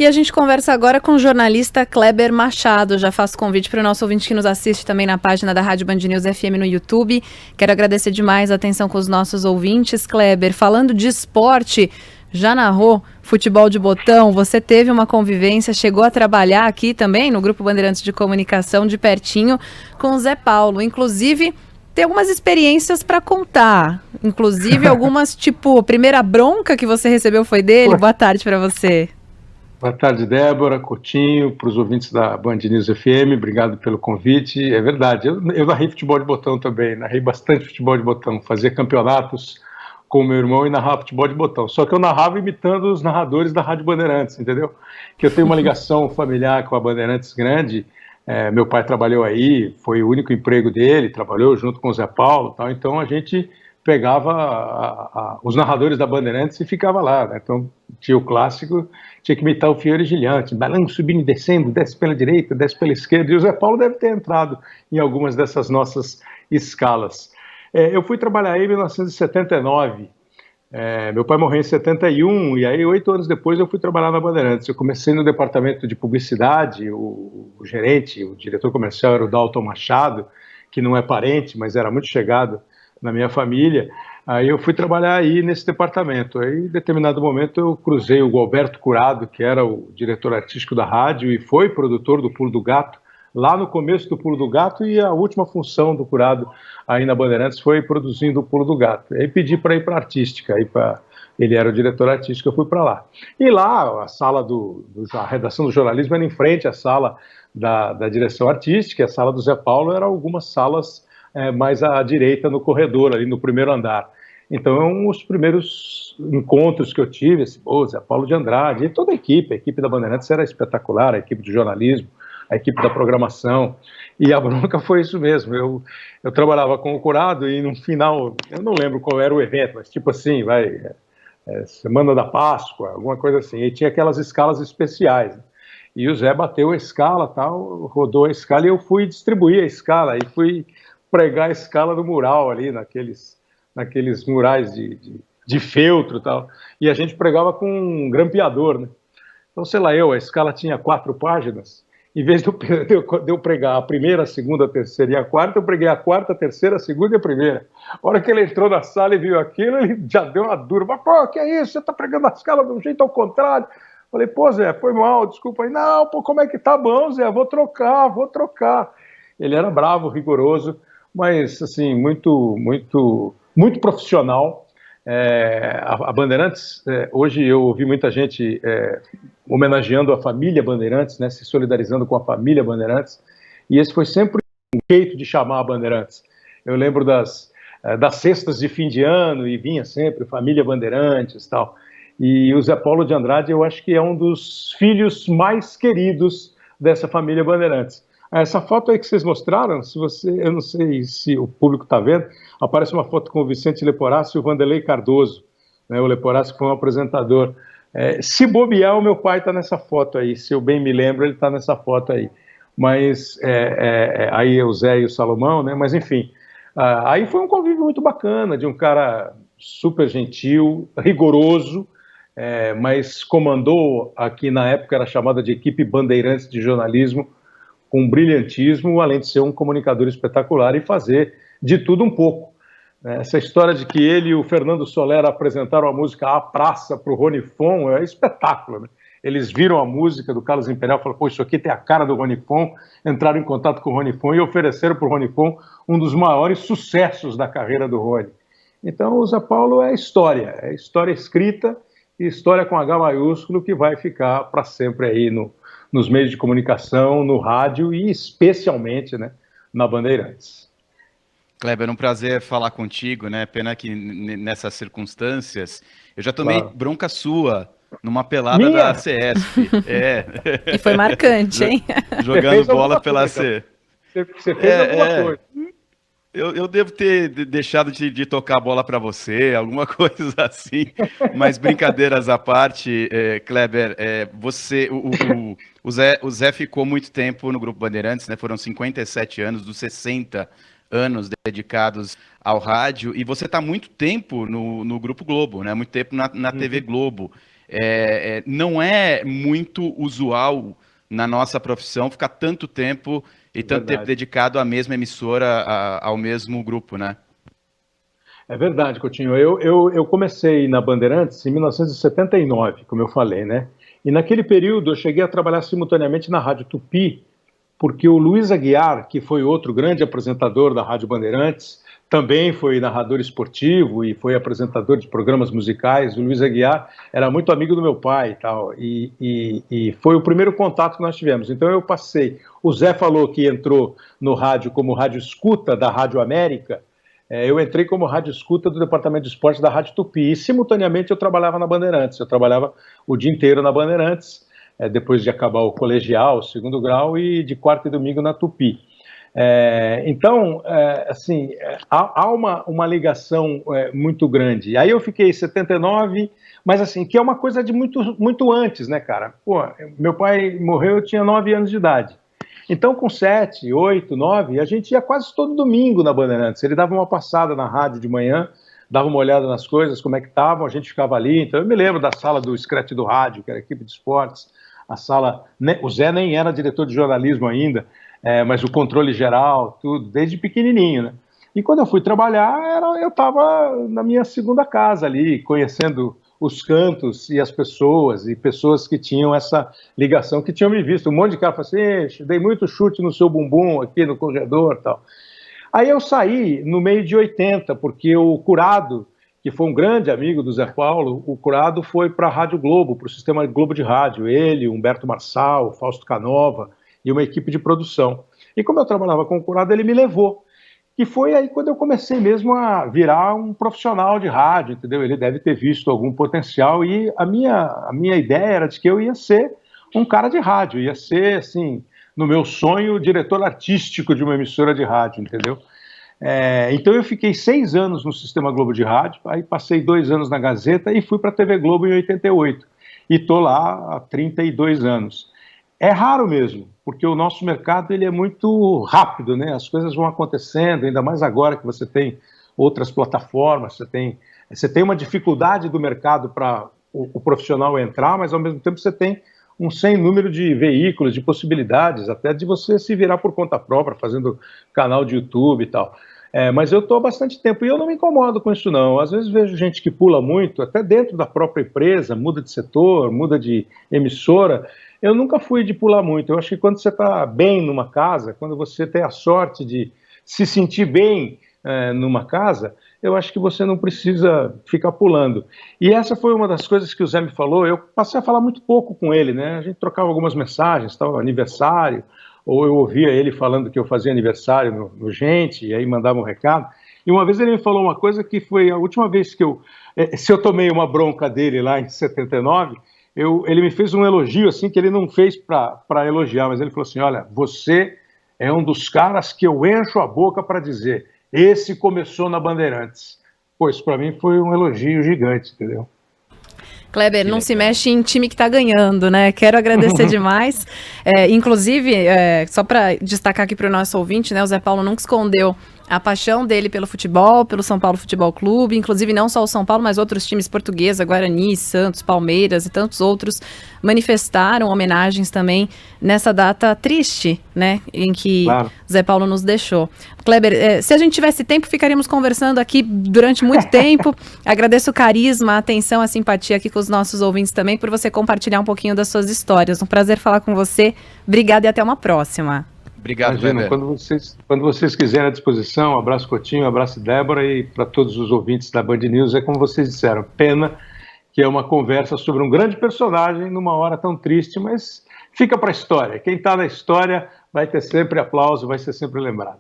E a gente conversa agora com o jornalista Kleber Machado. Já faço convite para o nosso ouvinte que nos assiste também na página da Rádio Band News FM no YouTube. Quero agradecer demais a atenção com os nossos ouvintes. Kleber, falando de esporte, já narrou futebol de botão, você teve uma convivência, chegou a trabalhar aqui também no Grupo Bandeirantes de Comunicação de pertinho com o Zé Paulo. Inclusive, tem algumas experiências para contar. Inclusive, algumas, tipo, a primeira bronca que você recebeu foi dele. Boa tarde para você. Boa tarde, Débora, Coutinho, para os ouvintes da Band News FM, obrigado pelo convite. É verdade, eu narrei futebol de botão também, narrei bastante futebol de botão, fazia campeonatos com o meu irmão e narrava futebol de botão. Só que eu narrava imitando os narradores da Rádio Bandeirantes, entendeu? Que eu tenho uma ligação familiar com a Bandeirantes grande. Meu pai trabalhou aí, foi o único emprego dele, trabalhou junto com o Zé Paulo, tal, então a gente pegava os narradores da Bandeirantes e ficava lá, né? Então tinha o clássico, tinha que imitar o Fiore Gigante, balanço subindo e descendo, desce pela direita, desce pela esquerda, e o Zé Paulo deve ter entrado em algumas dessas nossas escalas. Eu fui trabalhar aí em 1979, meu pai morreu em 71, e aí 8 anos depois eu fui trabalhar na Bandeirantes. Eu comecei no departamento de publicidade, o gerente, o diretor comercial era o Dalton Machado, que não é parente, mas era muito chegado na minha família. Aí eu fui trabalhar aí nesse departamento. Aí, em determinado momento, eu cruzei o Gualberto Curado, que era o diretor artístico da rádio e foi produtor do Pulo do Gato, lá no começo do Pulo do Gato, e a última função do Curado aí na Bandeirantes foi produzindo o Pulo do Gato. Aí pedi para ir para a artística, ele era o diretor artístico, eu fui para lá. E lá, a sala a redação do jornalismo era em frente à sala da direção artística, a sala do Zé Paulo era algumas salas mais à direita no corredor, ali no primeiro andar. Então, os primeiros encontros que eu tive, Zé Paulo de Andrade, e toda a equipe da Bandeirantes era espetacular, a equipe de jornalismo, a equipe da programação, e a bronca foi isso mesmo. Eu trabalhava com o Curado e no final, eu não lembro qual era o evento, mas tipo assim, Semana da Páscoa, alguma coisa assim, e tinha aquelas escalas especiais, né? E o Zé bateu a escala, tal, rodou a escala, e eu fui distribuir a escala, e fui pregar a escala no mural ali, naqueles murais de feltro e tal, e a gente pregava com um grampeador, né? Então, sei lá, a escala tinha 4 páginas, em vez de eu pregar a primeira, a segunda, a terceira e a quarta, eu preguei a quarta, a terceira, a segunda e a primeira. A hora que ele entrou na sala e viu aquilo, ele já deu uma dura, mas, pô, que é isso? Você tá pregando a escala de um jeito ao contrário. Falei, pô, Zé, foi mal, desculpa aí. Não, pô, como é que tá bom, Zé? Vou trocar. Ele era bravo, rigoroso, mas, assim, muito, muito, muito profissional. A Bandeirantes, hoje eu ouvi muita gente homenageando a família Bandeirantes, né, se solidarizando com a família Bandeirantes, e esse foi sempre um jeito de chamar a Bandeirantes. Eu lembro das cestas de fim de ano, e vinha sempre família Bandeirantes e tal. E o Zé Paulo de Andrade, eu acho que é um dos filhos mais queridos dessa família Bandeirantes. Essa foto aí que vocês mostraram, eu não sei se o público está vendo, aparece uma foto com o Vicente Leporassi e o Vanderlei Cardoso, né, o Leporassi que foi um apresentador. Se bobear, o meu pai está nessa foto aí, se eu bem me lembro, ele está nessa foto aí. Mas aí é o Zé e o Salomão, né? Mas enfim, aí foi um convívio muito bacana, de um cara super gentil, rigoroso, mas comandou, aqui na época era chamada de equipe Bandeirantes de jornalismo, com brilhantismo, além de ser um comunicador espetacular e fazer de tudo um pouco. Essa história de que ele e o Fernando Soler apresentaram a música A Praça para o Rony Fon é espetáculo, né? Eles viram a música do Carlos Imperial e falaram, pô, isso aqui tem a cara do Rony Fon, entraram em contato com o Rony Fon e ofereceram para o Rony Fon um dos maiores sucessos da carreira do Rony. Então, o Zé Paulo é história escrita e história com H maiúsculo que vai ficar para sempre aí nos meios de comunicação, no rádio e especialmente, né, na Bandeirantes. Kleber, um prazer falar contigo, né? Pena que nessas circunstâncias eu já tomei bronca sua numa pelada da CESP. E foi marcante, hein? Jogando bola pela C. Você fez alguma coisa. Eu devo ter deixado de tocar a bola para você, alguma coisa assim, mas brincadeiras à parte, Kleber, o Zé ficou muito tempo no Grupo Bandeirantes, né? Foram 57 anos, dos 60 anos dedicados ao rádio, e você está muito tempo no Grupo Globo, né? Muito tempo na TV Globo. não é muito usual na nossa profissão ficar tanto tempo e tanto tempo dedicado à mesma emissora, ao mesmo grupo, né? É verdade, Coutinho. Eu comecei na Bandeirantes em 1979, como eu falei, né? E naquele período eu cheguei a trabalhar simultaneamente na Rádio Tupi, porque o Luiz Aguiar, que foi outro grande apresentador da Rádio Bandeirantes, também foi narrador esportivo e foi apresentador de programas musicais. O Luiz Aguiar era muito amigo do meu pai e tal, e foi o primeiro contato que nós tivemos. Então eu passei, o Zé falou que entrou no rádio como rádio escuta da Rádio América, eu entrei como rádio escuta do departamento de esportes da Rádio Tupi, e simultaneamente eu trabalhava na Bandeirantes, eu trabalhava o dia inteiro na Bandeirantes, depois de acabar o colegial, o segundo grau, e de quarta e domingo na Tupi. Então, assim, há uma ligação muito grande. Aí eu fiquei em 79, mas assim, que é uma coisa de muito antes, né, cara? Pô, meu pai morreu, eu tinha 9 anos de idade. Então, com 7, 8, 9, a gente ia quase todo domingo na Bandeirantes. Ele dava uma passada na rádio de manhã, dava uma olhada nas coisas, como é que estavam, a gente ficava ali. Então, eu me lembro da sala do Scratch do rádio, que era a equipe de esportes, a sala... O Zé nem era diretor de jornalismo ainda, mas o controle geral, tudo, desde pequenininho, né? E quando eu fui trabalhar, eu estava na minha segunda casa ali, conhecendo os cantos e as pessoas, e pessoas que tinham essa ligação, que tinham me visto. Um monte de cara falou assim, dei muito chute no seu bumbum aqui no corredor e tal. Aí eu saí no meio de 80, porque o Curado, que foi um grande amigo do Zé Paulo, o Curado foi para a Rádio Globo, para o Sistema Globo de Rádio, ele, Humberto Marçal, Fausto Canova e uma equipe de produção. E como eu trabalhava com o Curado, ele me levou. E foi aí quando eu comecei mesmo a virar um profissional de rádio, entendeu? Ele deve ter visto algum potencial e a minha ideia era de que eu ia ser um cara de rádio, ia ser, assim, no meu sonho, diretor artístico de uma emissora de rádio, entendeu? Então eu fiquei 6 anos no Sistema Globo de Rádio, aí passei 2 anos na Gazeta e fui para a TV Globo em 88. E estou lá há 32 anos. É raro mesmo, porque o nosso mercado ele é muito rápido, né? As coisas vão acontecendo, ainda mais agora que você tem outras plataformas, você tem uma dificuldade do mercado para o profissional entrar, mas ao mesmo tempo você tem um sem número de veículos, de possibilidades, até de você se virar por conta própria, fazendo canal de YouTube e tal. Mas eu estou há bastante tempo e eu não me incomodo com isso não. Às vezes vejo gente que pula muito, até dentro da própria empresa, muda de setor, muda de emissora. Eu nunca fui de pular muito. Eu acho que quando você está bem numa casa, quando você tem a sorte de se sentir bem numa casa, eu acho que você não precisa ficar pulando. E essa foi uma das coisas que o Zé me falou. Eu passei a falar muito pouco com ele, né? A gente trocava algumas mensagens, tal, aniversário, ou eu ouvia ele falando que eu fazia aniversário no Gente, e aí mandava um recado. E uma vez ele me falou uma coisa que foi a última vez que se eu tomei uma bronca dele lá em 79, ele me fez um elogio assim que ele não fez para elogiar, mas ele falou assim, olha, você é um dos caras que eu encho a boca para dizer, esse começou na Bandeirantes. Pô, isso para mim foi um elogio gigante, entendeu? Kleber, não se mexe em time que está ganhando, né? Quero agradecer demais. Inclusive, só para destacar aqui para o nosso ouvinte, né? O Zé Paulo nunca escondeu a paixão dele pelo futebol, pelo São Paulo Futebol Clube, inclusive não só o São Paulo, mas outros times portugueses, Guarani, Santos, Palmeiras e tantos outros manifestaram homenagens também nessa data triste, né, em que Zé Paulo nos deixou. Kleber, se a gente tivesse tempo, ficaríamos conversando aqui durante muito tempo. Agradeço o carisma, a atenção, a simpatia aqui com os nossos ouvintes também, por você compartilhar um pouquinho das suas histórias. Um prazer falar com você. Obrigada e até uma próxima. Obrigado, Imagina, quando vocês quiserem à disposição, um abraço Coutinho, um abraço Débora e para todos os ouvintes da Band News, como vocês disseram, pena que é uma conversa sobre um grande personagem numa hora tão triste, mas fica para a história. Quem está na história vai ter sempre aplauso, vai ser sempre lembrado.